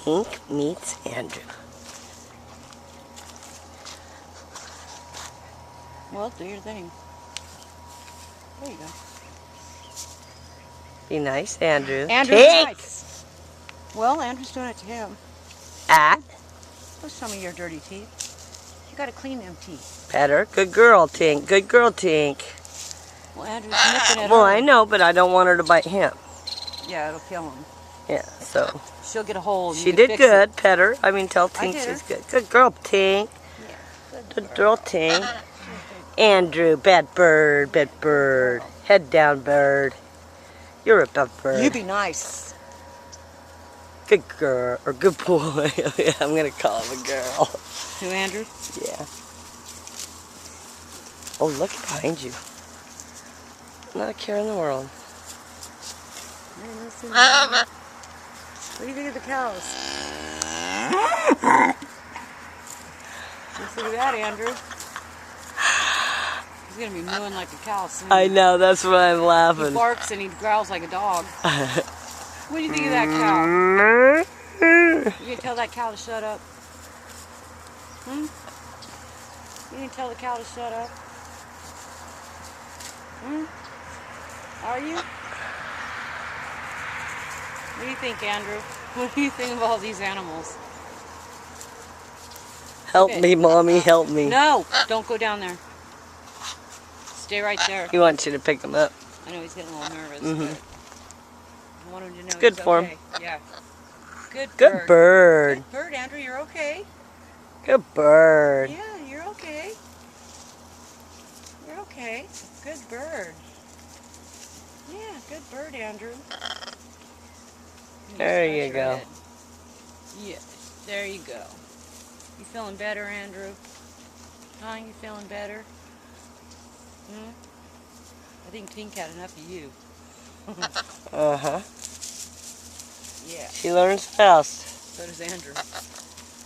Tink meets Andrew. Well, do your thing. There you go. Be nice, Andrew. Andrew's Tink! nice. Well, Andrew's doing it to him. What's some of your dirty teeth? You gotta clean them teeth. Pet her. Good girl, Tink. Good girl, Tink. Well, Andrew's nipping at Well, her. I know, but I don't want her to bite him. Yeah, it'll kill him. Yeah, so. She'll get a hold. She did good. Pet her. I mean, tell Tink did she's her. good. Good girl, Tink. Yeah, Good girl, Tink. Andrew, bad bird, bad bird. Head down, bird. You're a bad bird. You be nice. Good girl, or good boy. Yeah, I'm gonna call him a girl. Who, Andrew? Yeah. Oh, look behind you. Not a care in the world. What do you think of the cows? Just look at that, Andrew. He's gonna be mooing like a cow soon. I know, that's why I'm He laughing. barks and he growls like a dog. What do you think of that cow? You gonna tell that cow to shut up? Hmm? You gonna tell the cow to shut up? Hmm? Are you? What do you think, Andrew? What do you think of all these animals? Help Okay. me, Mommy, help me. No! Don't go down there. Stay right there. He wants you to pick him up. I know he's getting a little nervous, Mhm. but I want him to know Good he's for okay. him. Yeah. Good bird. Good bird. Good bird, Andrew. You're okay. Good bird. Yeah, you're okay. You're okay. Good bird. Yeah, good bird, Andrew. There you Scratch your go. head. Yes, there you go. You feeling better, Andrew? Huh? You feeling better? Hmm? I think Tink had enough of you. Uh-huh. Yeah, She learns fast. so does Andrew.